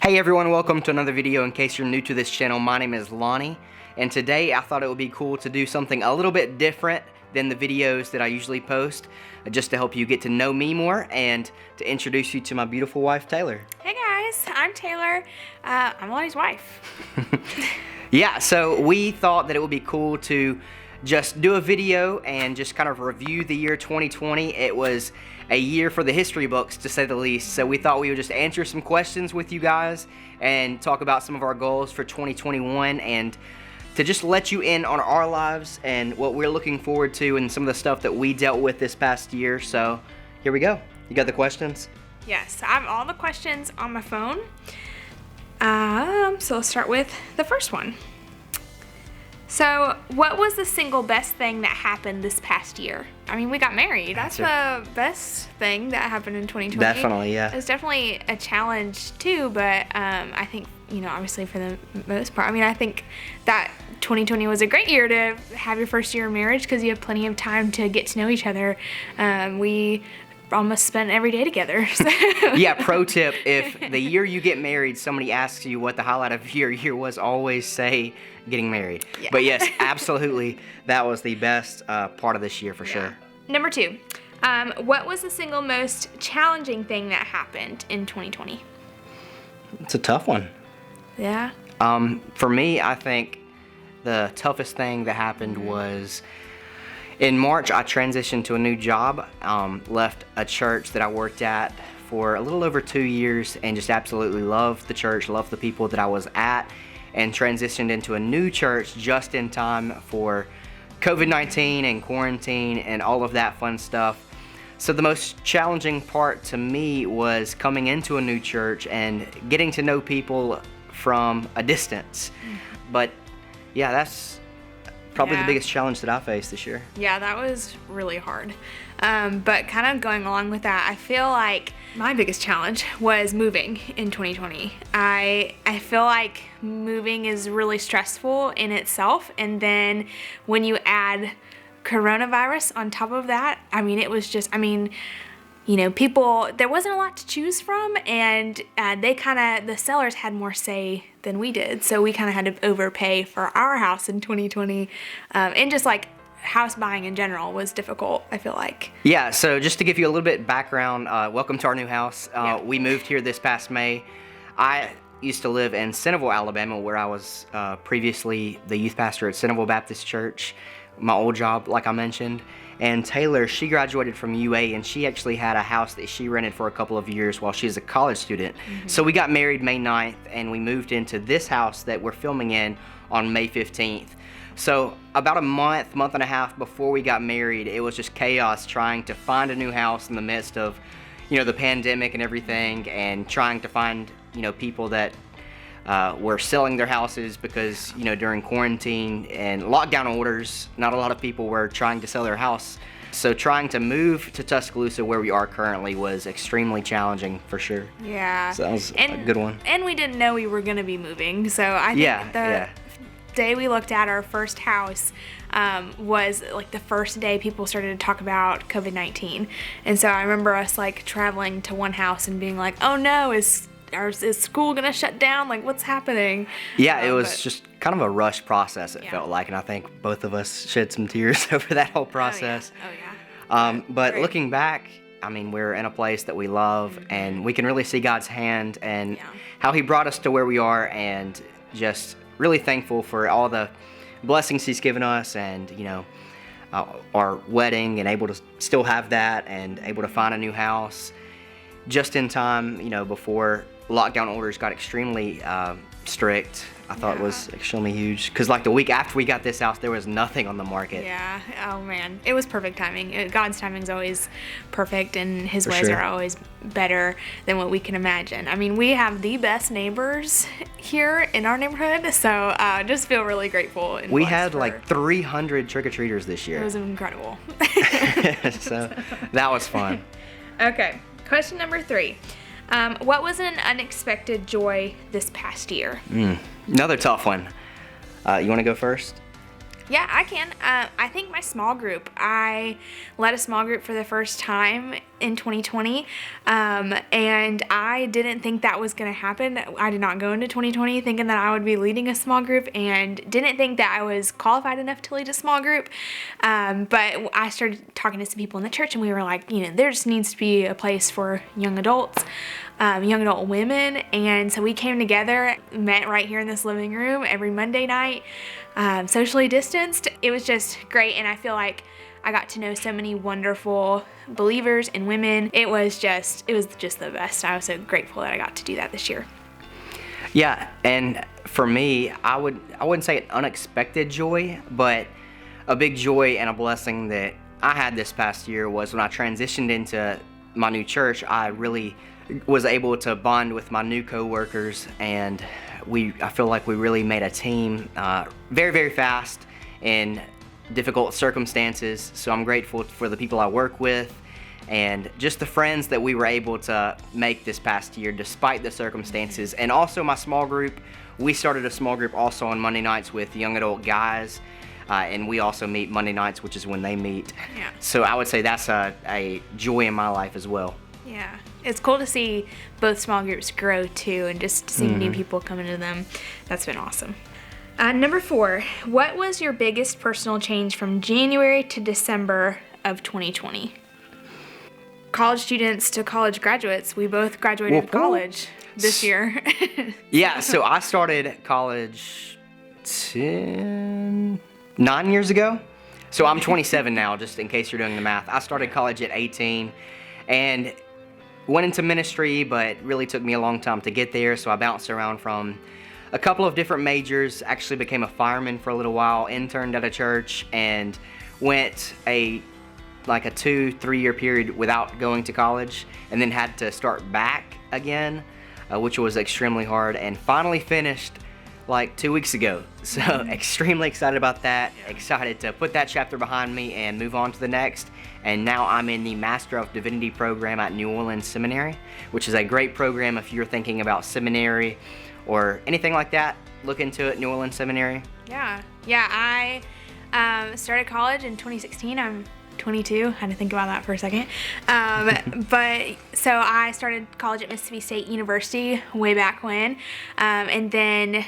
Hey everyone, welcome to another video. In case you're new to this channel, my name is Lonnie, and today I thought it would be cool to do something a little bit different than the videos that I usually post, just to help you get to know me more and to introduce you to my beautiful wife, Taylor. Hey guys, I'm Taylor. I'm Lonnie's wife. Yeah, so we thought that it would be cool to just do a video and just kind of review the year 2020. It was a year for the history books, to say the least. So we thought we would just answer some questions with you guys and talk about some of our goals for 2021 and to just let you in on our lives and what we're looking forward to and some of the stuff that we dealt with this past year. So here we go. You got the questions? Yes, I have all the questions on my phone. So let's start with the first one. So, what was the single best thing that happened this past year? I mean, we got married. That's the best thing that happened in 2020. Definitely, yeah. It was definitely a challenge too, but I think, obviously for the most part, I think that 2020 was a great year to have your first year of marriage because you have plenty of time to get to know each other. We almost spent every day together. So. Yeah, pro tip, if the year you get married, somebody asks you what the highlight of your year was, always say getting married. Yeah. But yes, absolutely, that was the best part of this year for sure. Number 2, what was the single most challenging thing that happened in 2020? It's a tough one. Yeah? For me, I think the toughest thing that happened was in March, I transitioned to a new job, left a church that I worked at for a little over 2 years and just absolutely loved the church, loved the people that I was at, and transitioned into a new church just in time for COVID-19 and quarantine and all of that fun stuff. So the most challenging part to me was coming into a new church and getting to know people from a distance. But yeah, that's probably the biggest challenge that I faced this year. Yeah, that was really hard. But kind of going along with that, I feel like my biggest challenge was moving in 2020. I feel like moving is really stressful in itself, and then when you add coronavirus on top of that, it was just, people, there wasn't a lot to choose from, and the sellers had more say than we did, so we kind of had to overpay for our house in 2020, and just like house buying in general was difficult, I feel like. Yeah, so just to give you a little bit background, welcome to our new house. We moved here this past May. I used to live in Centerville, Alabama, where I was previously the youth pastor at Centerville Baptist Church, my old job, like I mentioned. And Taylor, she graduated from UA, and she actually had a house that she rented for a couple of years while she was a college student. So we got married May 9th, and we moved into this house that we're filming in on May 15th. So about a month and a half before we got married, it was just chaos trying to find a new house in the midst of, the pandemic and everything, and trying to find, people that were selling their houses because, during quarantine and lockdown orders, not a lot of people were trying to sell their house. So trying to move to Tuscaloosa, where we are currently, was extremely challenging for sure. Yeah. So that was a good one. And we didn't know we were going to be moving. So I think the day we looked at our first house was like the first day people started to talk about COVID-19. And so I remember us like traveling to one house and being like, oh no, is school gonna shut down? Like, what's happening? Yeah, it was just kind of a rushed process, it felt like, and I think both of us shed some tears over that whole process. Oh yeah. But looking back, we're in a place that we love, and we can really see God's hand and how He brought us to where we are, and just really thankful for all the blessings He's given us, and our wedding, and able to still have that, and able to find a new house just in time, before lockdown orders got extremely strict. I thought it was extremely huge, because like the week after we got this house, there was nothing on the market. Yeah. Oh man, it was perfect timing. God's timing is always perfect, and His ways are always better than what we can imagine. We have the best neighbors here in our neighborhood, so just feel really grateful. We had like 300 trick-or-treaters this year. It was incredible. So that was fun. Okay, question number 3. What was an unexpected joy this past year? Another tough one. You want to go first? Yeah, I can. I think my small group, I led a small group for the first time in 2020, and I didn't think that was going to happen. I did not go into 2020 thinking that I would be leading a small group, and didn't think that I was qualified enough to lead a small group. But I started talking to some people in the church, and we were like, there just needs to be a place for young adults. Young adult women, and so we came together, met right here in this living room every Monday night, socially distanced. It was just great, and I feel like I got to know so many wonderful believers and women. It was just the best. I was so grateful that I got to do that this year. Yeah, and for me, I wouldn't say an unexpected joy, but a big joy and a blessing that I had this past year was when I transitioned into my new church. I really was able to bond with my new co-workers, and I feel like we really made a team very, very fast in difficult circumstances. So I'm grateful for the people I work with and just the friends that we were able to make this past year despite the circumstances. And also my small group, we started a small group also on Monday nights with young adult guys, and we also meet Monday nights, which is when they meet. Yeah. So I would say that's a joy in my life as well. Yeah, it's cool to see both small groups grow too, and just to see new people come into them. That's been awesome. Number 4, what was your biggest personal change from January to December of 2020? College students to college graduates, we both graduated college this year. Yeah, so I started college 9 years ago. So I'm 27 now, just in case you're doing the math. I started college at 18 and went into ministry, but really took me a long time to get there. So I bounced around from a couple of different majors, actually became a fireman for a little while, interned at a church, and went a 2-3 year period without going to college, and then had to start back again, which was extremely hard, and finally finished like 2 weeks ago. So extremely excited about that, excited to put that chapter behind me and move on to the next. And now I'm in the Master of Divinity program at New Orleans Seminary, which is a great program if you're thinking about seminary or anything like that. Look into it, New Orleans Seminary. Yeah, I started college in 2016. I'm 22. Had to think about that for a second. But so I started college at Mississippi State University way back when, and then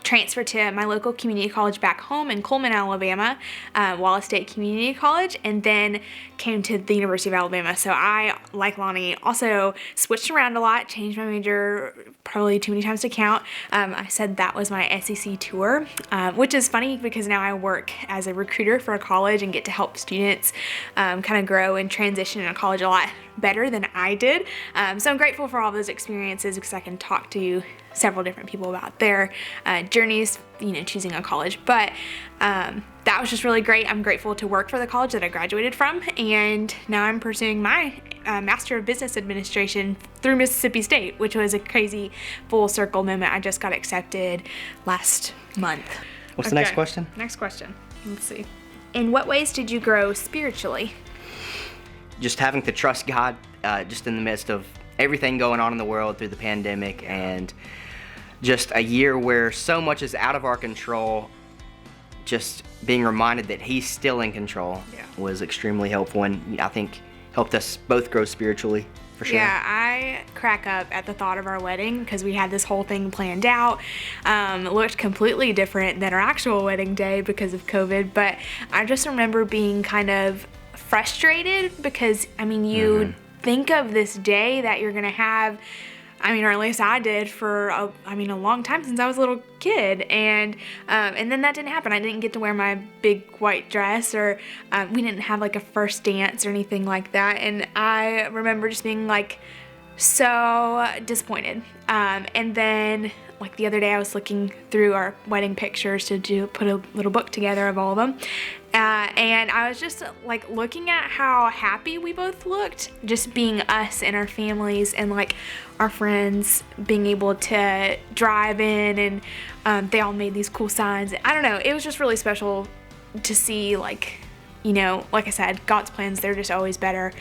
transferred to my local community college back home in Coleman, Alabama, Wallace State Community College, and then came to the University of Alabama. So I, like Lonnie, also switched around a lot, changed my major probably too many times to count. I said that was my SEC tour, which is funny because now I work as a recruiter for a college and get to help students kind of grow and transition in a college a lot better than I did. So I'm grateful for all those experiences because I can talk to several different people about their journeys, choosing a college. But that was just really great. I'm grateful to work for the college that I graduated from, and now I'm pursuing my Master of Business Administration through Mississippi State, which was a crazy full circle moment. I just got accepted last month. What's the next question? Next question. Let's see. In what ways did you grow spiritually? Just having to trust God, just in the midst of everything going on in the world through the pandemic, and just a year where so much is out of our control. Just being reminded that He's still in control was extremely helpful, and I think helped us both grow spiritually, for sure. Yeah, I crack up at the thought of our wedding because we had this whole thing planned out. It looked completely different than our actual wedding day because of COVID, but I just remember being kind of frustrated because, you think of this day that you're going to have, or at least I did for a long time, since I was a little kid, and then that didn't happen. I didn't get to wear my big white dress, or we didn't have like a first dance or anything like that, and I remember just being like so disappointed. And then like the other day I was looking through our wedding pictures to put a little book together of all of them, and I was just like looking at how happy we both looked, just being us and our families and like our friends being able to drive in, and they all made these cool signs. I don't know, it was just really special to see like like I said, God's plans, they're just always better.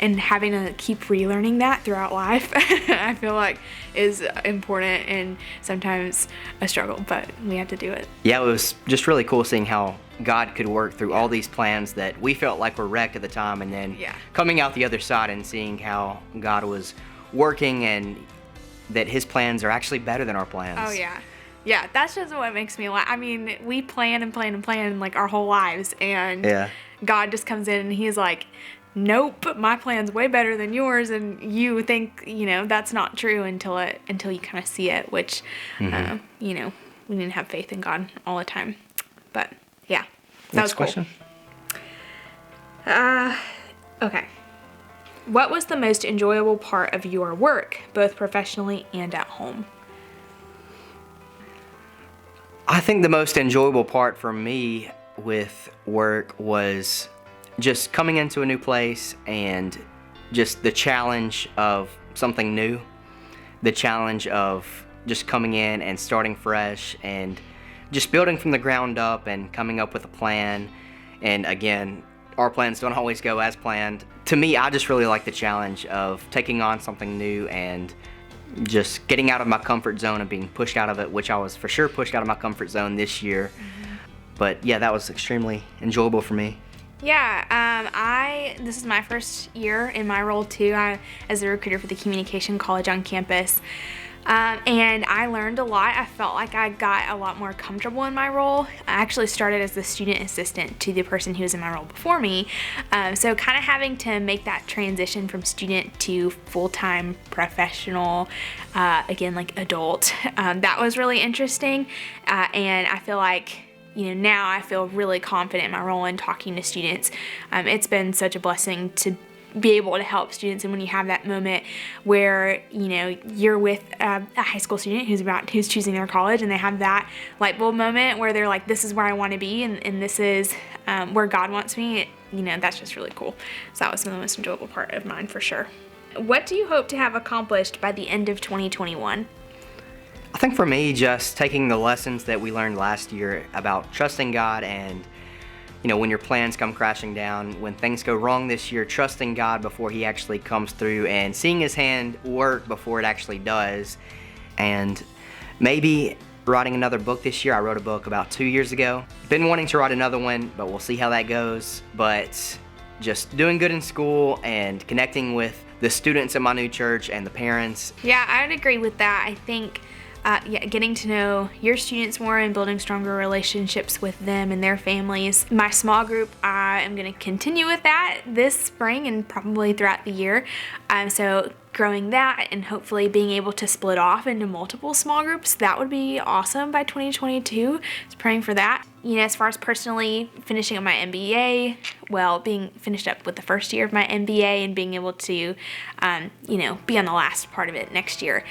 And having to keep relearning that throughout life, I feel like is important and sometimes a struggle, but we have to do it. Yeah, it was just really cool seeing how God could work through all these plans that we felt like were wrecked at the time, and then coming out the other side and seeing how God was working and that his plans are actually better than our plans. Oh, yeah. Yeah, that's just what makes me laugh. I mean, we plan and plan and plan like our whole lives, and God just comes in and he's like, nope, my plan's way better than yours, and you think, that's not true until you kind of see it, which, we need to have faith in God all the time. But, yeah, that was cool. Next question. Okay. What was the most enjoyable part of your work, both professionally and at home? I think the most enjoyable part for me with work was just coming into a new place and just the challenge of something new, the challenge of just coming in and starting fresh and just building from the ground up and coming up with a plan. And again, our plans don't always go as planned. To me, I just really like the challenge of taking on something new and just getting out of my comfort zone and being pushed out of it, which I was for sure pushed out of my comfort zone this year. But yeah, that was extremely enjoyable for me. Yeah, this is my first year in my role too, as a recruiter for the Communication College on campus. And I learned a lot. I felt like I got a lot more comfortable in my role. I actually started as the student assistant to the person who was in my role before me. So kind of having to make that transition from student to full-time professional, again, like adult, that was really interesting. And I feel like now I feel really confident in my role in talking to students. It's been such a blessing to be able to help students, and when you have that moment where you're with a high school student who's choosing their college, and they have that light bulb moment where they're like, this is where I want to be, and this is where God wants me, that's just really cool. So that was the most enjoyable part of mine for sure. What do you hope to have accomplished by the end of 2021? I think for me, just taking the lessons that we learned last year about trusting God and, when your plans come crashing down, when things go wrong this year, trusting God before He actually comes through and seeing His hand work before it actually does. And maybe writing another book this year. I wrote a book about 2 years ago. Been wanting to write another one, but we'll see how that goes. But just doing good in school and connecting with the students at my new church and the parents. Yeah, I'd agree with that. I think getting to know your students more and building stronger relationships with them and their families. My small group, I am going to continue with that this spring and probably throughout the year. So growing that and hopefully being able to split off into multiple small groups, that would be awesome by 2022. Just praying for that. As far as personally finishing up my MBA, being finished up with the first year of my MBA and being able to, be on the last part of it next year.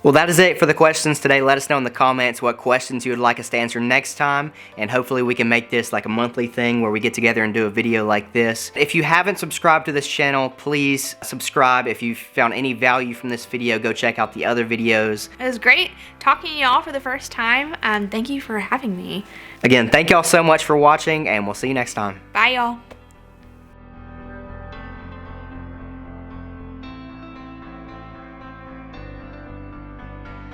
Well, that is it for the questions today. Let us know in the comments what questions you would like us to answer next time, and hopefully we can make this like a monthly thing where we get together and do a video like this. If you haven't subscribed to this channel, please subscribe. If you found any value from this video, go check out the other videos. It was great talking to y'all for the first time. Thank you for having me. Again, thank y'all so much for watching, and we'll see you next time. Bye, y'all.